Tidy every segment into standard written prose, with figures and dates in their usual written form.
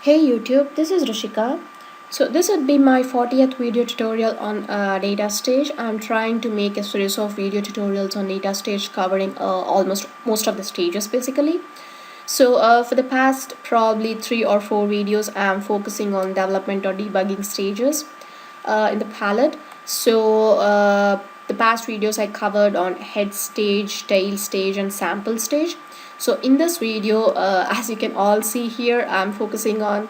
Hey YouTube, this is Rishika. So this would be my 40th video tutorial on data stage. I'm trying to make a series of video tutorials on data stage covering almost most of the stages basically. So for the past probably 3 or 4 videos, I'm focusing on development or debugging stages in the palette. So the past videos I covered on head stage, tail stage and sample stage. So in this video, as you can all see here, I'm focusing on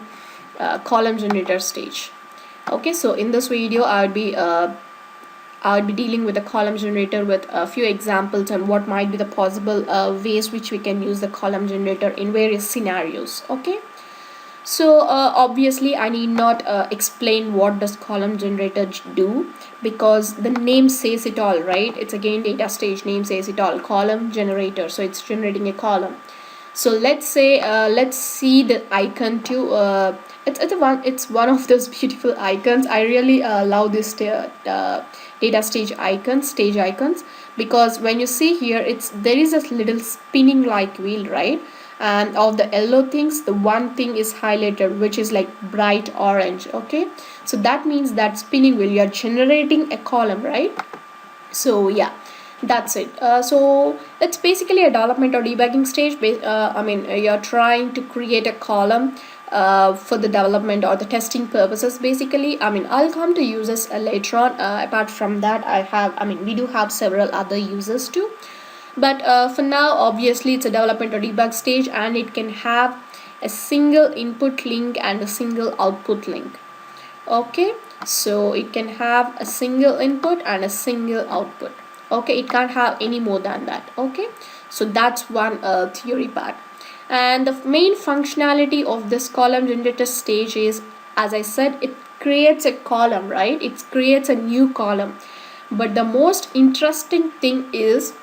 column generator stage. Okay, so in this video I would be dealing with the column generator with a few examples and what might be the possible ways which we can use the column generator in various scenarios. Okay, so obviously I need not explain what does column generator do, because the name says it all, right? It's again data stage, name says it all, column generator, so it's generating a column. So let's say let's see the icon too. It's one of those beautiful icons. I really love this data stage icons, because when you see here, it's there is a little spinning like wheel, right? And of the yellow things, the one thing is highlighted, which is like bright orange. Okay, so that means that spinning wheel, you are generating a column, right? So yeah, that's it. So it's basically a development or debugging stage. You're trying to create a column for the development or the testing purposes basically. I'll come to users later on. Apart from that, we do have several other users too, but for now obviously it's a development or debug stage, and it can have a single input link and a single output link. Okay, so it can have a single input and a single output. Okay, it can't have any more than that. Okay, so that's one theory part. And the main functionality of this column generator stage is, as I said, it creates a column, right? It creates a new column. But the most interesting thing is,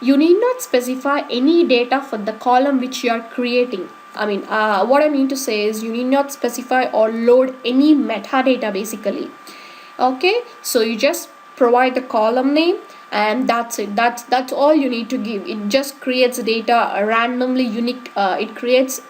you need not specify any data for the column which you are creating. What I mean to say is, you need not specify or load any metadata basically. Okay, so you just provide the column name, and that's it. That's all you need to give. It just creates data randomly unique. It creates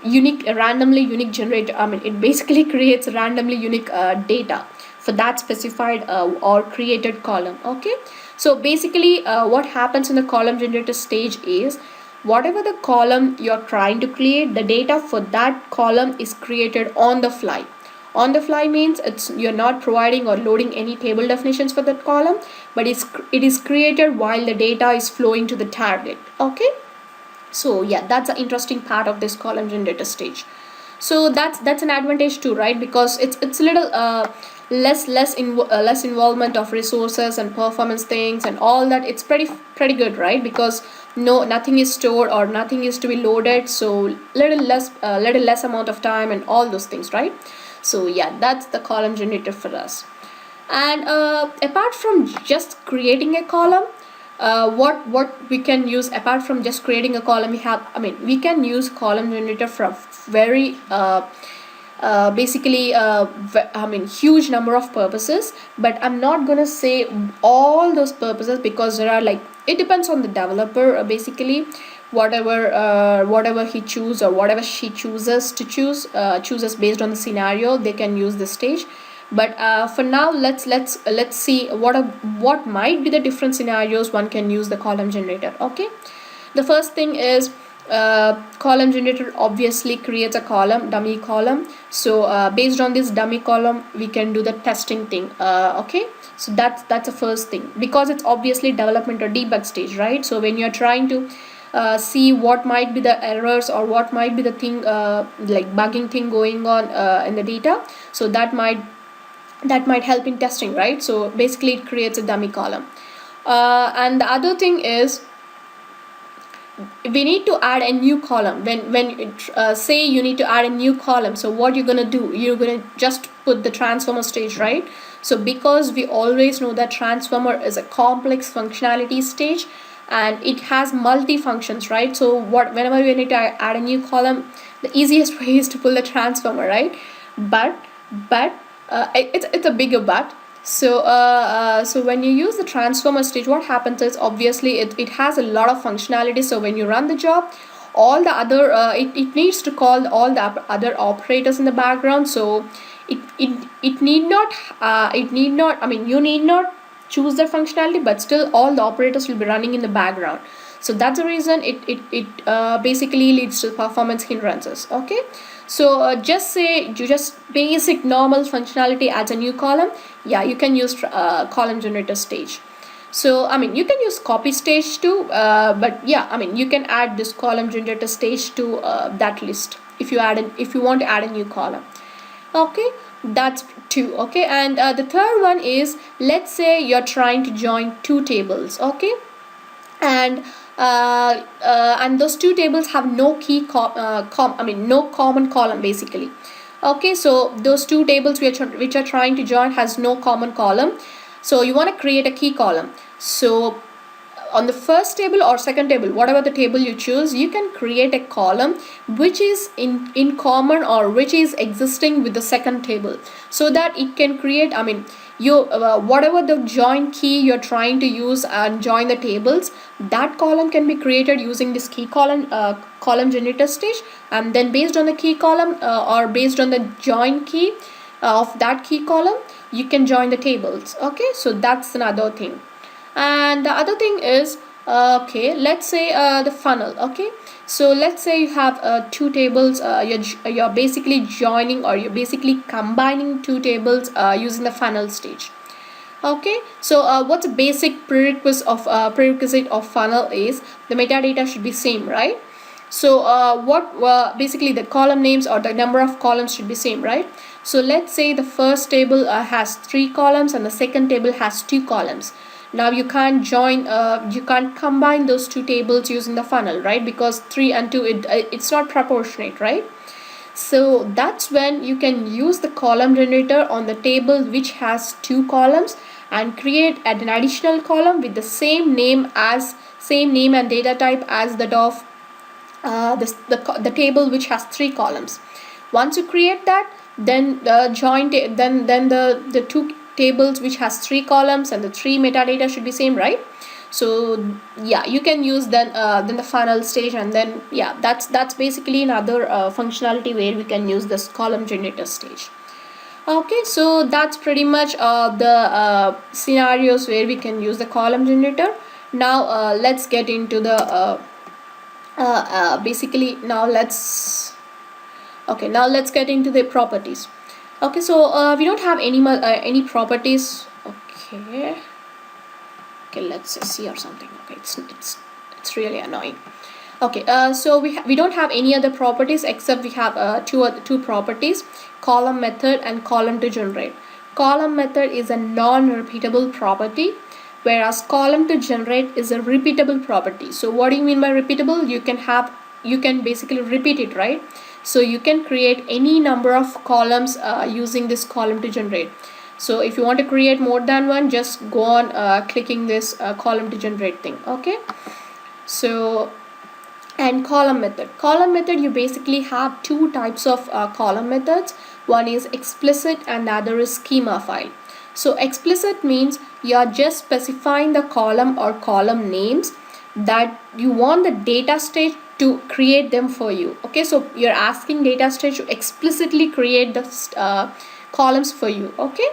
unique randomly unique generator. It basically creates randomly unique data for that specified or created column. Okay, so basically what happens in the column generator stage is, whatever the column you're trying to create, the data for that column is created on the fly. On the fly means you're not providing or loading any table definitions for that column, but it is created while the data is flowing to the target. Okay, so yeah, that's the interesting part of this column generator stage. So that's an advantage too, right? Because it's a little less involvement of resources and performance things and all that. It's pretty good, right? Because no, nothing is stored or nothing is to be loaded, so little less amount of time and all those things, right? So yeah, that's the column generator for us. And apart from just creating a column, what we can use apart from just creating a column, we can use column generator for very basically huge number of purposes, but I'm not gonna say all those purposes, because there are, like, it depends on the developer basically. Whatever he chooses or whatever she chooses to chooses based on the scenario, they can use this stage. But for now, let's see what might be the different scenarios one can use the column generator. Okay, the first thing is, column generator obviously creates a column, dummy column. So based on this dummy column, we can do the testing thing. Okay, so that's the first thing, because it's obviously development or debug stage, right? So when you're trying to see what might be the errors or what might be the thing, like bugging thing going on in the data, so that might help in testing, right? So basically it creates a dummy column. And the other thing is, we need to add a new column. When say you need to add a new column, so what you're gonna do, you're gonna just put the transformer stage, right? So because we always know that transformer is a complex functionality stage, and it has multi functions, right? So whenever we need to add a new column, the easiest way is to pull the transformer, right? But it's a bigger but. So when you use the transformer stage, what happens is, obviously it has a lot of functionality. So when you run the job, all the other it needs to call all the other operators in the background. So it need not I mean, you need not choose the functionality, but still all the operators will be running in the background. So that's the reason it basically leads to performance hindrances. Okay, so just say you just basic normal functionality adds a new column. Yeah, you can use column generator stage. So I mean, you can use copy stage too, but yeah, I mean, you can add this column generator stage to that list if if you want to add a new column. Okay, that's two. Okay, and the third one is, let's say you're trying to join two tables. Okay, and and those two tables have no I mean, no common column basically. Okay, so those two tables which are trying to join has no common column. So you want to create a key column. So on the first table or second table, whatever the table you choose, you can create a column which is in common or which is existing with the second table, so that it can create, I mean, you whatever the join key you're trying to use and join the tables, that column can be created using this key column column generator stage. And then based on the key column or based on the join key of that key column, you can join the tables. Okay, so that's another thing. And the other thing is, okay, let's say the funnel. Okay, so let's say you have two tables, you're basically joining or you're basically combining two tables using the funnel stage. Okay, so what's the basic prerequisite of funnel is the metadata should be same, right? So what basically the column names or the number of columns should be same, right? So let's say the first table has 3 columns and the second table has 2 columns. Now you can't you can't combine those two tables using the funnel, right? Because 3 and 2, it's not proportionate, right? So that's when you can use the column generator on the table which has 2 columns and create an additional column with the same name and data type as that of the table which has 3 columns. Once you create that, then then the two tables which has 3 columns and the 3 metadata should be same, right? So yeah, you can use then the funnel stage, and then yeah, that's basically another functionality where we can use this column generator stage. Okay, so that's pretty much the scenarios where we can use the column generator. Now let's get into the basically now let's get into the properties. Okay, so we don't have any properties. Okay, let's see or something. Okay, it's really annoying. Okay, so we don't have any other properties except we have two properties: column method and column to generate. Column method is a non-repeatable property, whereas column to generate is a repeatable property. So what do you mean by repeatable? You can basically repeat it, right? So you can create any number of columns using this column to generate. So if you want to create more than one, just go on clicking this column to generate thing. Okay, so, and column method, you basically have two types of column methods. One is explicit and the other is schema file. So explicit means you are just specifying the column or column names that you want the data stage to create them for you. Okay, so you're asking data stage to explicitly create the columns for you. Okay,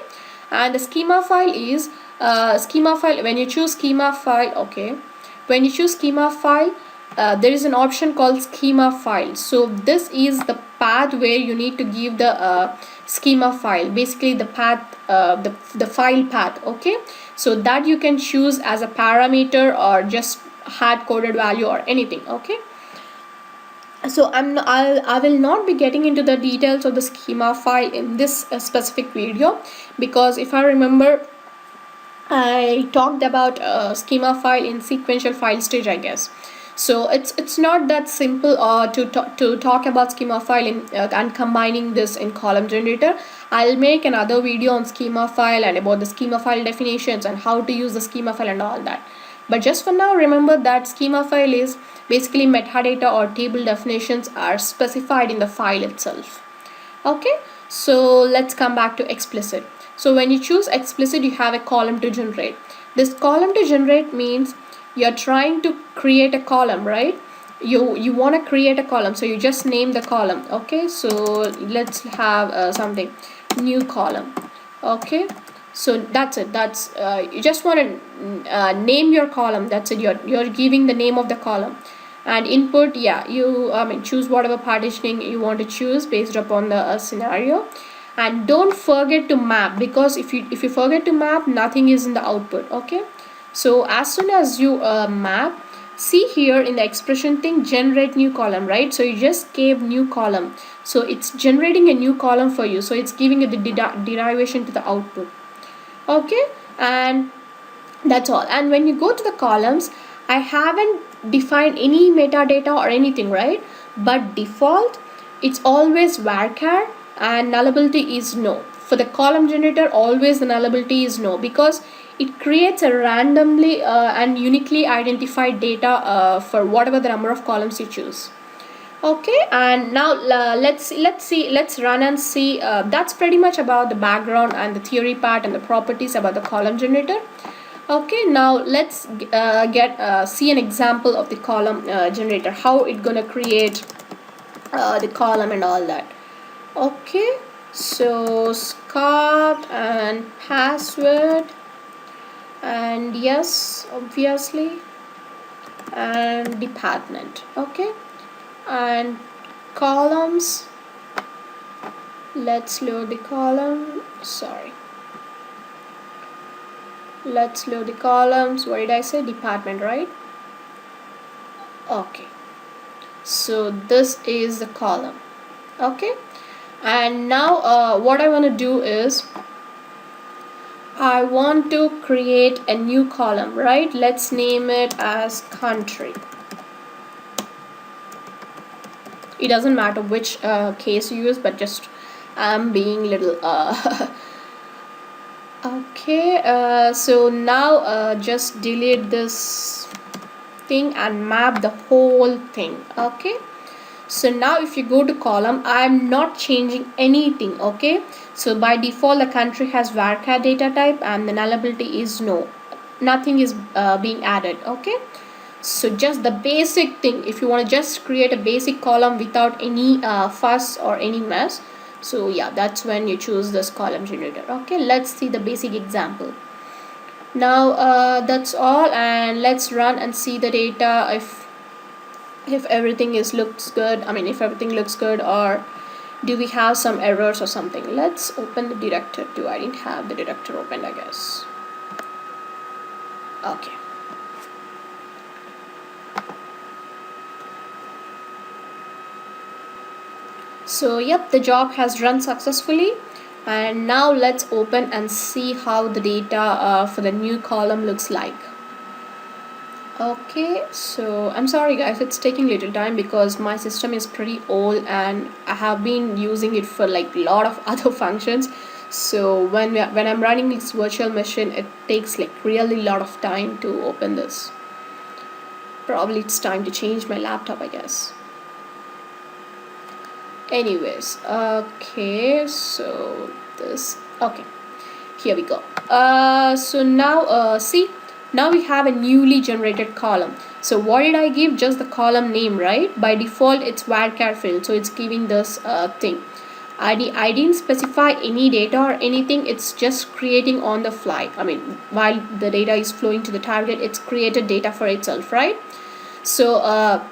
and the schema file is when you choose schema file. Okay, when you choose schema file, there is an option called schema file. So this is the path where you need to give the schema file, basically the path, the file path. Okay, so that you can choose as a parameter or just hard coded value or anything. Okay, so I will not be getting into the details of the schema file in this specific video, because if I remember, I talked about schema file in sequential file stage, I guess. So it's not that simple to talk about schema file in and combining this in column generator. I'll make another video on schema file and about the schema file definitions and how to use the schema file and all that. But just for now, remember that schema file is basically metadata or table definitions are specified in the file itself. Okay, so let's come back to explicit. So when you choose explicit, you have a column to generate. This column to generate means you're trying to create a column, right? you want to create a column, so you just name the column. Okay, so let's have something new column. Okay, so that's it. That's you just want to name your column. That's it. You're giving the name of the column. And input, yeah, you choose whatever partitioning you want to choose based upon the scenario. And don't forget to map, because if you forget to map, nothing is in the output. Okay, so as soon as you map, see here in the expression thing, generate new column, right? So you just gave new column, so it's generating a new column for you, so it's giving you the derivation to the output. Okay, and that's all. And when you go to the columns, I haven't defined any metadata or anything, right? But default, it's always varchar, and nullability is no. For the column generator, always the nullability is no, because it creates a randomly and uniquely identified data for whatever the number of columns you choose. Okay, and now let's run and see. That's pretty much about the background and the theory part and the properties about the column generator. Okay, now let's see an example of the column generator, how it gonna create the column and all that. Okay, so Scott and password, and yes, obviously, and department. Okay, and columns, let's load the column. Sorry, let's load the columns. What did I say? Department, right? Okay, so this is the column. Okay, and now what I want to do is I want to create a new column, right? Let's name it as country. It doesn't matter which case you use, but just I'm being little okay, so now just delete this thing and map the whole thing. Okay, so now if you go to column, I'm not changing anything. Okay, so by default the country has varchar data type and the nullability is no, nothing is being added. Okay, so just the basic thing, if you want to just create a basic column without any fuss or any mess, so yeah, that's when you choose this column generator. Okay, let's see the basic example. Now that's all, and let's run and see the data if everything is looks good. If everything looks good, or do we have some errors or something. Let's open the director too. I didn't have the director opened, I guess. Okay, so yep, the job has run successfully, and now let's open and see how the data for the new column looks like. Okay, so I'm sorry guys, it's taking little time because my system is pretty old and I have been using it for like a lot of other functions. So when I'm running this virtual machine, it takes like really lot of time to open this. Probably it's time to change my laptop, I guess. Anyways, okay, so this, okay, here we go. So now see, now we have a newly generated column. So what did I give? Just the column name, right? By default it's varchar field, so it's giving this thing. I didn't specify any data or anything, it's just creating on the fly. While the data is flowing to the target, it's created data for itself, right? So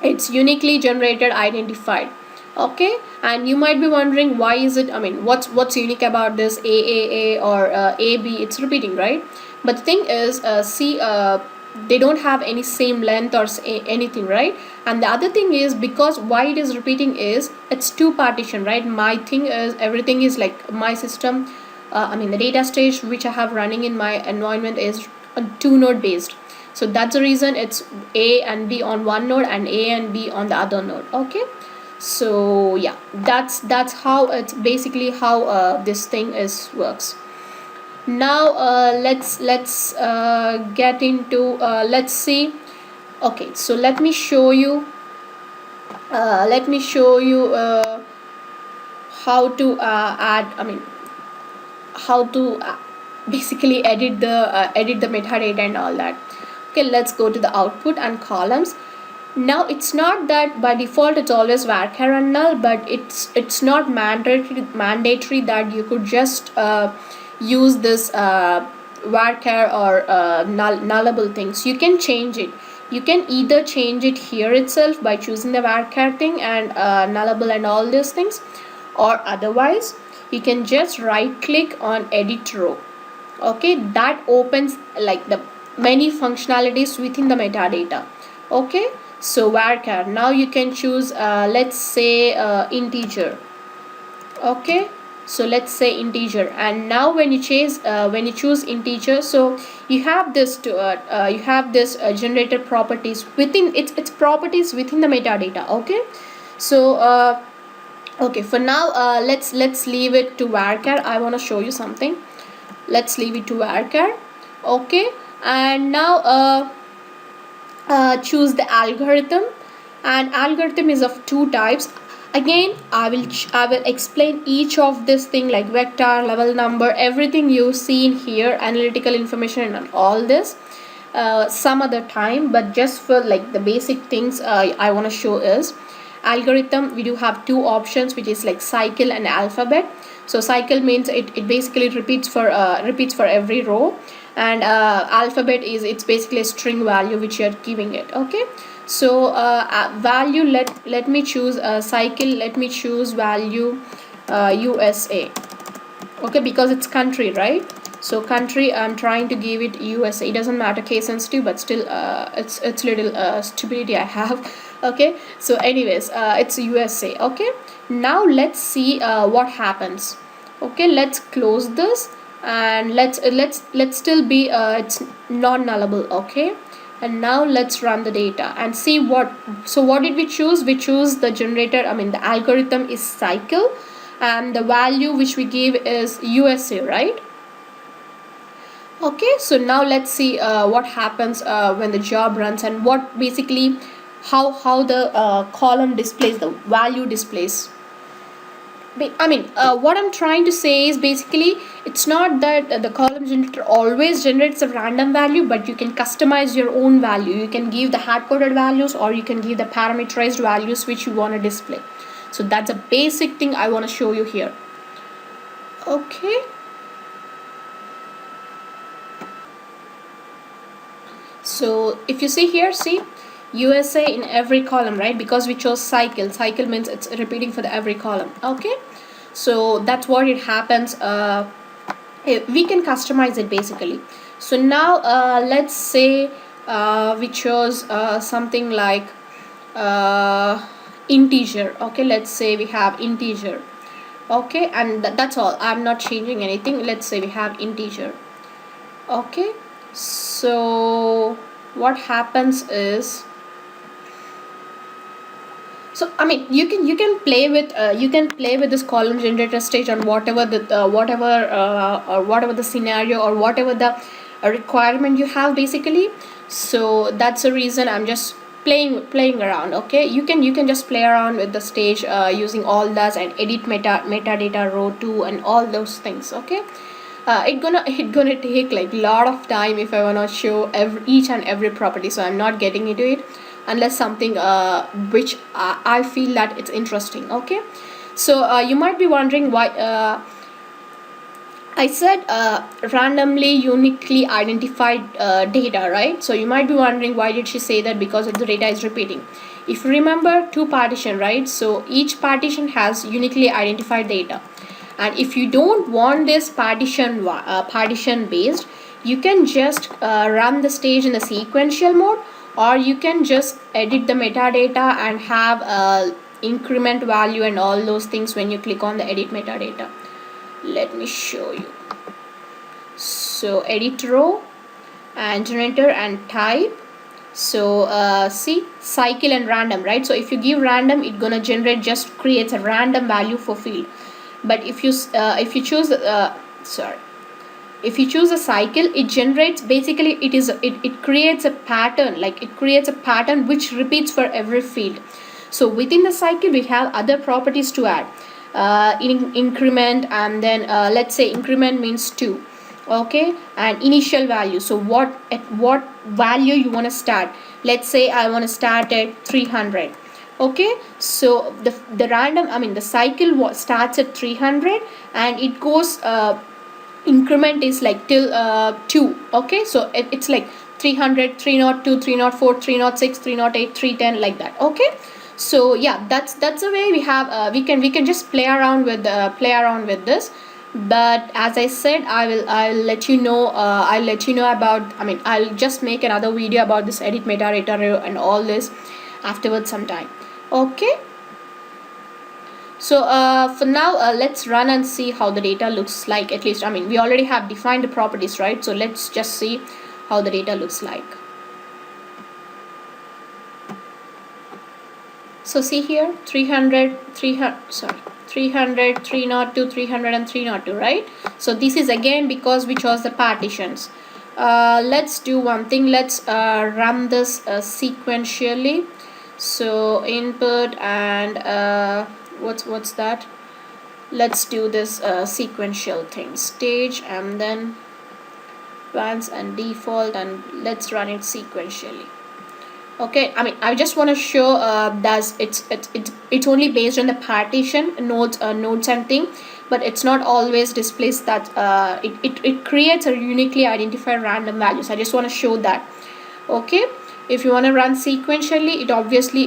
it's uniquely generated, identified. Okay, and you might be wondering why is it, what's unique about this AAA or AB, it's repeating, right? But the thing is, see, they don't have any same length or anything, right? And the other thing is, because why it is repeating is it's two partition, right? My thing is, everything is like my system, the data stage which I have running in my environment is a two node based. So that's the reason it's A and B on one node and A and B on the other node. Okay, so yeah, that's how it's basically how this thing is works. Now let's get into let's see. Okay, so let me show you how to add, how to basically edit the metadata and all that. Okay, let's go to the output and columns. Now it's not that by default it's always varchar and null, but it's not mandatory that you could just use this varchar or nullable things. You can change it. You can either change it here itself by choosing the varchar thing and nullable and all these things, or otherwise you can just right click on edit row. Okay, that opens like the many functionalities within the metadata. Okay, so varchar, now you can choose let's say integer. Okay, so let's say integer, and now when you choose integer, so you have this to you have this generated properties within its properties within the metadata. Okay, so okay, for now let's leave it to varchar. I want to show you something. Let's leave it to varchar. Okay, and now choose the algorithm, and algorithm is of two types. Again, I will explain each of this thing like vector, level number, everything you see in here, analytical information and all this some other time, but just for like the basic things I want to show is algorithm. We do have two options, which is like cycle and alphabet. So cycle means it basically repeats for every row, and alphabet is it's basically a string value which you are giving it. Okay, so value, let me choose cycle, let me choose value USA. Okay, because it's country, right? So country, I'm trying to give it USA. It doesn't matter, case sensitive, but still it's little stupidity I have. Okay, so anyways it's USA. Okay, now let's see what happens. Okay, let's close this, and let's still be it's non-nullable. Okay, and now let's run the data and see what. So what did we choose? We choose the generator, I mean the algorithm is cycle, and the value which we give is USA, right? Okay, so now let's see what happens when the job runs, and what basically how the column displays, the value displays. I mean what I'm trying to say is basically it's not that the column generator always generates a random value, but you can customize your own value. You can give the hard-coded values, or you can give the parameterized values which you want to display. So that's a basic thing I want to show you here. Okay, so if you see here, see USA in every column, right? Because we chose cycle means it's repeating for the every column. Okay, so that's what it happens. We can customize it basically. So now let's say we chose something like integer. Okay, let's say we have integer. Okay, and that's all. I'm not changing anything. Let's say we have integer. Okay, so what happens is, so I mean you can play with this column generator stage on whatever the or whatever the scenario, or whatever the requirement you have basically. So that's the reason I'm just playing around. Okay, you can just play around with the stage using all that, and edit metadata row 2 and all those things. Okay, it gonna take like lot of time if I wanna show each and every property, so I'm not getting into it unless something which I feel that it's interesting. Okay, so you might be wondering why I said randomly uniquely identified data, right? So you might be wondering why did she say that, because the data is repeating. If you remember two partition, right? So each partition has uniquely identified data, and if you don't want this partition based, you can just run the stage in the sequential mode, or you can just edit the metadata and have increment value and all those things when you click on the edit metadata. Let me show you. So edit row and generator and type. So see, cycle and random, right? So if you give random, it gonna generate, just creates a random value for field. But if you choose if you choose a cycle, it generates basically it creates a pattern, like it creates a pattern which repeats for every field. So within the cycle we have other properties to add, increment, and then let's say increment means 2, okay, and initial value. So at what value you want to start. Let's say I want to start at 300. Okay, so the random, I mean the cycle starts at 300 and it goes increment is like till 2. Okay, so it's like 300, 302, 304, 306, 308, 310, like that. Okay, so yeah, that's the way we have we can just play around with this. But as I said, I'll let you know, I'll let you know about, I mean I'll just make another video about this edit metadata and all this afterwards sometime. Okay, so for now, let's run and see how the data looks like. At least, I mean, we already have defined the properties, right? So let's just see how the data looks like. So see here, 300, 300, 302, 300 and 302, right? So this is again because we chose the partitions. Let's do one thing. Let's run this sequentially. So input and what's that? Let's do this sequential thing, stage and then advanced and default, and let's run it sequentially. Okay, I mean I just want to show that it's only based on the partition nodes and thing, but it's not always displays that it creates a uniquely identified random values. I just want to show that. Okay, if you want to run sequentially,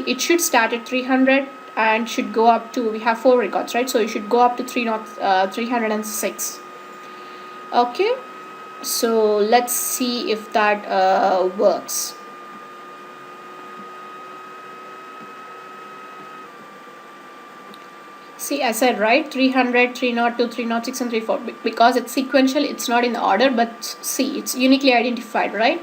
it should start at 300 and should go up to, we have 4 records, right? So you should go up to 306. Okay, so let's see if that works. See, I said right, 300, 302, 306 and 34, because it's sequential, it's not in order, but see, it's uniquely identified, right?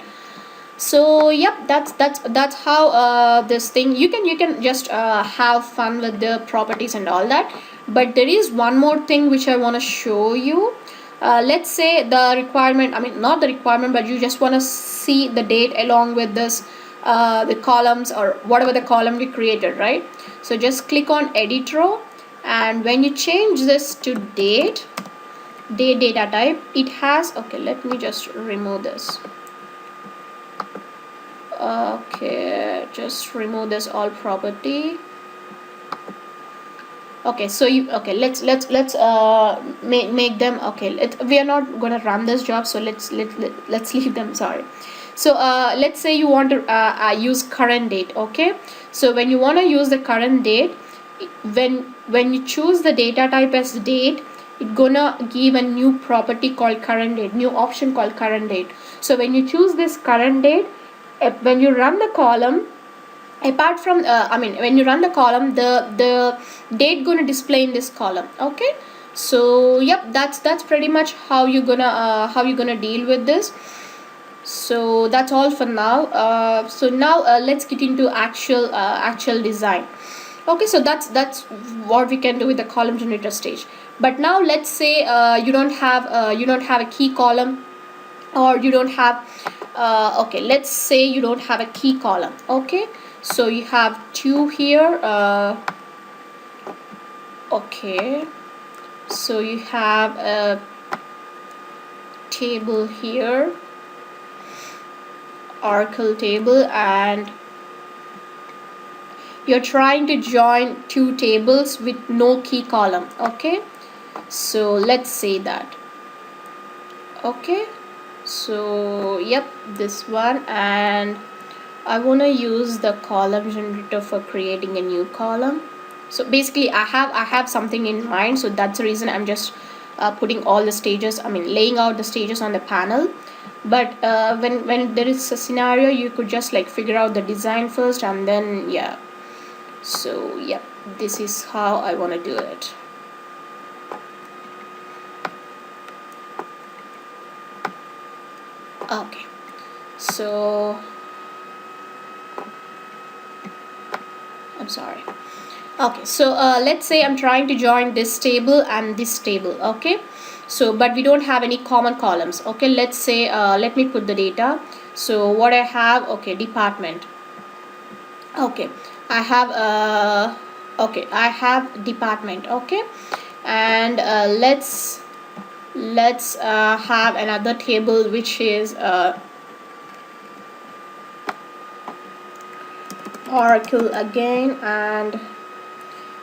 So yep, that's how this thing, you can just have fun with the properties and all that. But there is one more thing which I want to show you. Let's say the requirement, I mean not the requirement, but you just want to see the date along with this the columns or whatever the column we created, right? So just click on edit row, and when you change this to date data type, it has, okay, let me just remove this. Okay, just remove this all property. Okay, so you, okay, let's make them, okay, we are not gonna run this job, so let's leave them, sorry. So let's say you want to use current date. Okay, so when you want to use the current date, when you choose the data type as date, it's gonna give a new property called current date, new option called current date. So when you choose this current date, when you run the column, apart from I mean when you run the column, the date gonna display in this column. Okay, so yep, that's pretty much how you're gonna deal with this. So that's all for now. So now let's get into actual design. Okay, so that's what we can do with the column generator stage. But now let's say you don't have a key column, or you don't have okay, let's say you don't have a key column. Okay, so you have 2 here. Okay, so you have a table here, Oracle table, and you're trying to join 2 tables with no key column. Okay, so let's say that. Okay, so yep, this one, and I want to use the column generator for creating a new column. So basically I have something in mind, so that's the reason I'm just putting all the stages, I mean laying out the stages on the panel. But when there is a scenario, you could just like figure out the design first, and then yeah. So yep, this is how I want to do it. Okay, so I'm sorry. Okay, so let's say I'm trying to join this table and this table. Okay, so but we don't have any common columns. Okay, let's say let me put the data. So what I have, okay, department. Okay, I have okay, I have department. Okay, and let's let's have another table which is Oracle again, and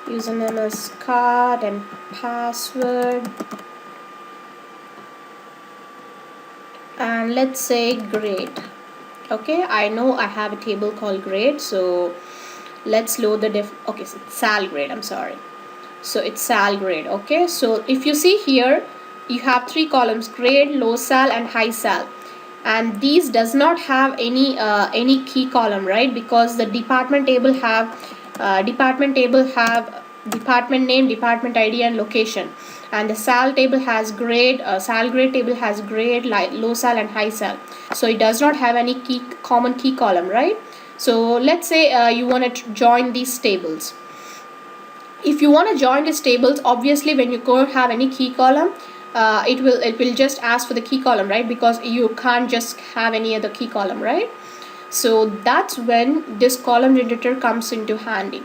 username is card and password, and let's say grade. Okay, I know I have a table called grade, so let's load the okay, so sal grade, I'm sorry. So it's sal grade. Okay, so if you see here, you have three columns: grade, low sal and high sal, and these does not have any key column, right? Because the department table have department name, department ID and location, and the sal table has grade, sal grade table has grade, low sal and high sal, so it does not have any common key column, right? So let's say you want to join these tables. If you want to join these tables, obviously when you don't have any key column, it will just ask for the key column, right? Because you can't just have any other key column, right? So that's when this column generator comes into handy.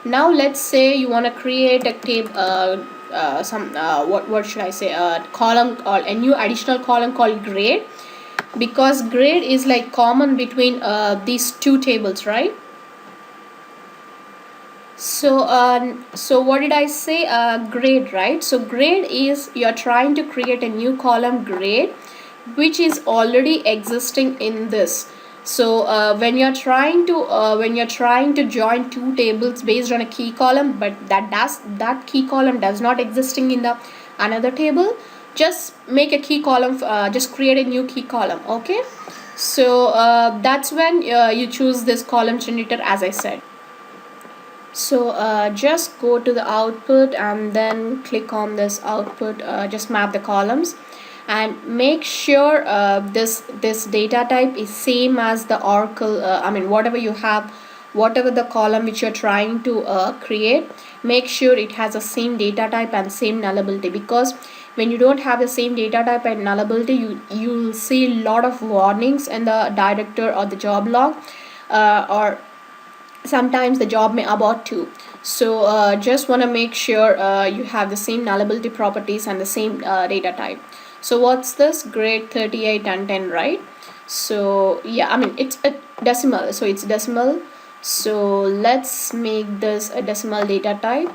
Now let's say you want to create a table, what should I say, a column or a new additional column called grade, because grade is like common between these two tables, right? So what did I say? Grade, right? So grade is, you're trying to create a new column grade which is already existing in this. So when you're trying to join two tables based on a key column, but that key column does not existing in the another table, just make a key column, just create a new key column. Okay, so that's when you choose this column generator, as I said. So just go to the output and then click on this output, just map the columns and make sure this data type is same as the Oracle, I mean whatever you have, whatever the column which you're trying to create, make sure it has the same data type and same nullability, because when you don't have the same data type and nullability, you'll see a lot of warnings in the director or the job log, or sometimes the job may abort too. So just want to make sure you have the same nullability properties and the same data type. So what's this? Grade 38 and 10, right? So yeah, I mean it's a decimal, so it's decimal. So let's make this a decimal data type.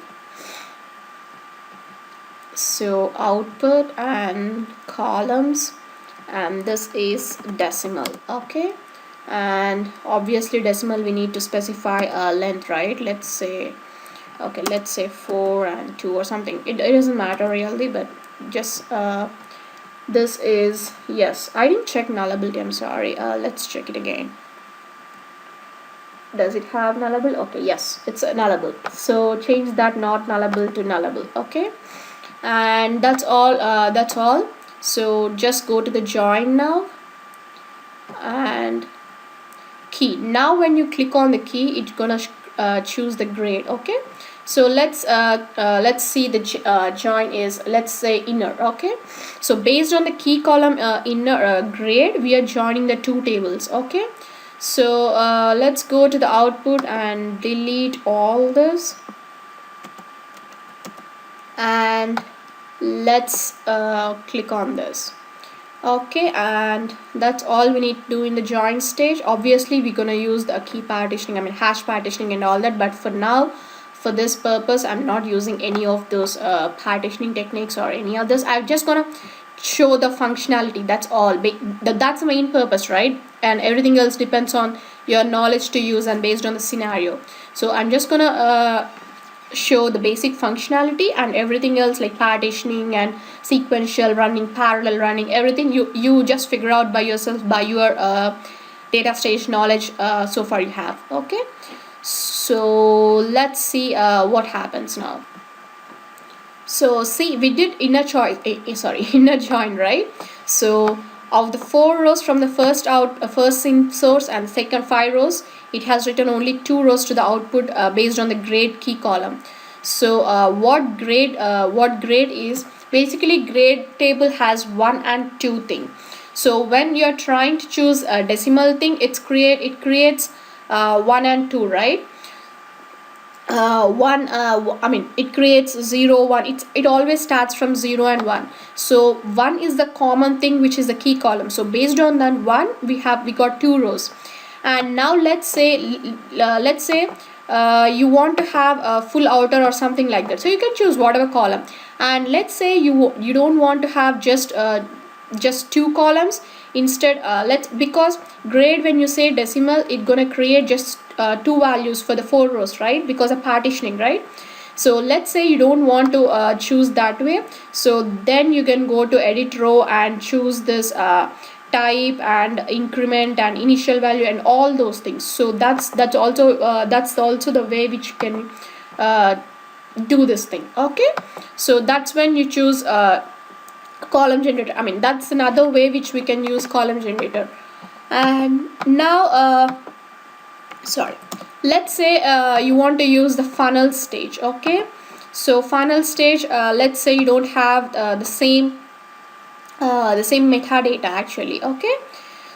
So output and columns, and this is decimal. Okay, and obviously decimal we need to specify a length, right? Let's say, okay, let's say 4 and 2 or something. It doesn't matter really, but just this is, yes, I didn't check nullability, I'm sorry. Let's check it again. Does it have nullable? Okay, yes, it's a nullable. So change that not nullable to nullable. Okay, and that's all. So just go to the join now and key. Now when you click on the key, it's gonna choose the grade. Okay, so let's see the join is, let's say, inner. Okay, so based on the key column inner grade, we are joining the two tables. Okay, so let's go to the output and delete all this, and let's click on this. Okay, and that's all we need to do in the join stage. Obviously we're gonna use the key partitioning, I mean hash partitioning and all that, but for now, for this purpose, I'm not using any of those partitioning techniques or any others. I'm just gonna show the functionality, that's all. That's the main purpose, right? And everything else depends on your knowledge to use and based on the scenario. So I'm just gonna show the basic functionality, and everything else like partitioning and sequential running, parallel running, everything you just figure out by yourself, by your data stage knowledge so far you have. Okay, so let's see what happens now. So see, we did inner choice, inner join, right? So of the 4 rows from the first in source and second 5 rows, it has written only 2 rows to the output based on the grade key column. So what grade is, basically grade table has 1 and 2 thing. So when you're trying to choose a decimal thing, it creates 1 and 2, right? one I mean it creates 0 1. It always starts from 0 and 1. So 1 is the common thing, which is the key column. So based on that 1, we got 2 rows. And now let's say you want to have a full outer or something like that, so you can choose whatever column. And let's say you don't want to have just 2 columns. Instead, let's because grade, when you say decimal, it's gonna create just 2 values for the 4 rows, right? Because of partitioning, right? So let's say you don't want to choose that way. So then you can go to edit row and choose this type and increment and initial value and all those things. So that's also the way which you can uh, do this thing. Okay, so that's when you choose column generator. I mean, that's another way which we can use column generator. And now sorry, let's say you want to use the funnel stage. Okay, so funnel stage, let's say you don't have the same metadata actually. Okay,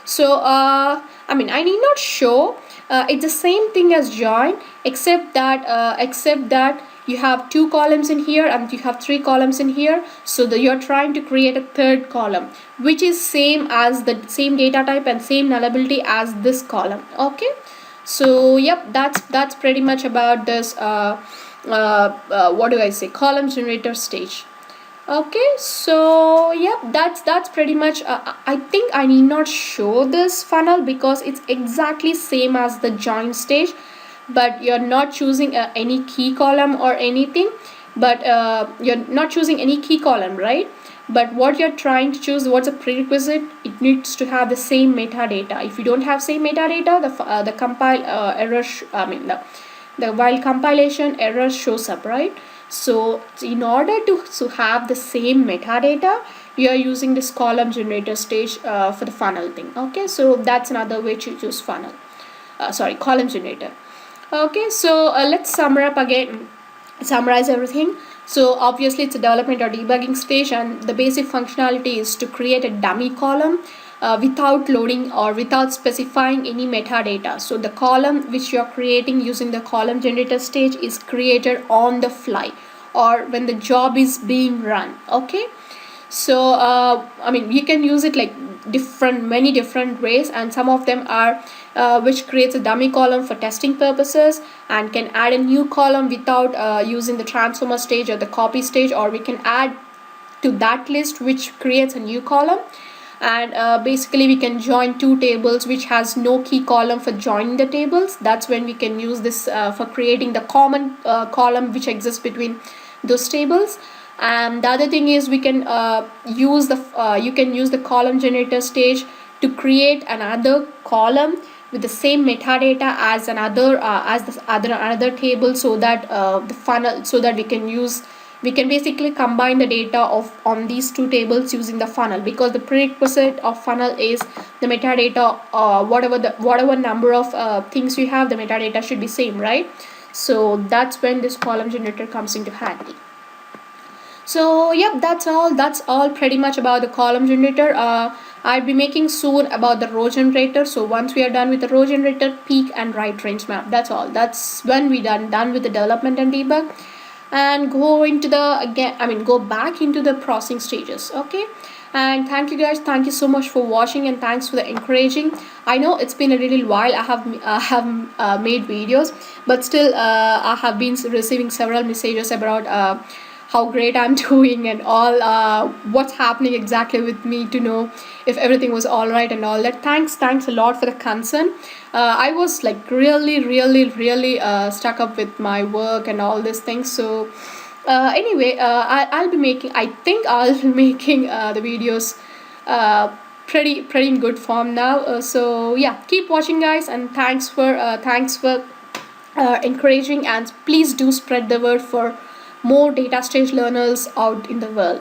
so I mean, I need not show, it's the same thing as join, except that you have 2 columns in here and you have 3 columns in here. So you're trying to create a third column which is same as the same data type and same nullability as this column. Okay, so yep, that's pretty much about this what do I say, column generator stage. Okay, so yeah, that's pretty much I think I need not show this funnel because it's exactly same as the join stage, but you're not choosing any key column or anything. But you're not choosing any key column, right? But what you're trying to choose, what's a prerequisite, it needs to have the same metadata. If you don't have same metadata, the compile error I mean the while compilation error shows up, right? So in order to have the same metadata, you are using this column generator stage for the funnel thing. Okay, so that's another way to choose funnel, sorry, column generator. Okay, so let's summarize everything. So obviously it's a development or debugging stage, and the basic functionality is to create a dummy column without loading or without specifying any metadata. So the column which you are creating using the column generator stage is created on the fly or when the job is being run. Okay, so I mean, you can use it like many different ways, and some of them are which creates a dummy column for testing purposes and can add a new column without using the transformer stage or the copy stage, or we can add to that list which creates a new column. And basically we can join 2 tables which has no key column for joining the tables. That's when we can use this for creating the common column which exists between those tables. And the other thing is we can you can use the column generator stage to create another column with the same metadata as another table, so that the funnel, so that we can basically combine the data of on these 2 tables using the funnel, because the prerequisite of funnel is the metadata, whatever number of things you have, the metadata should be same, right? So that's when this column generator comes into handy. So yep, that's all pretty much about the column generator. I'll be making soon about the row generator. So once we are done with the row generator, peak and right range map, that's all. That's when we done with the development and debug, and go back into the processing stages. Okay, and thank you guys, thank you so much for watching, and thanks for the encouraging. I know it's been a little while I have made videos, but still I have been receiving several messages about how great I'm doing and all, what's happening exactly with me, to know if everything was all right and all that. Thanks a lot for the concern. I was like really stuck up with my work and all these things. So anyway, I'll be making, I think I'll be making the videos pretty in good form now. So yeah, keep watching guys, and thanks for encouraging, and please do spread the word for more data stage learners out in the world.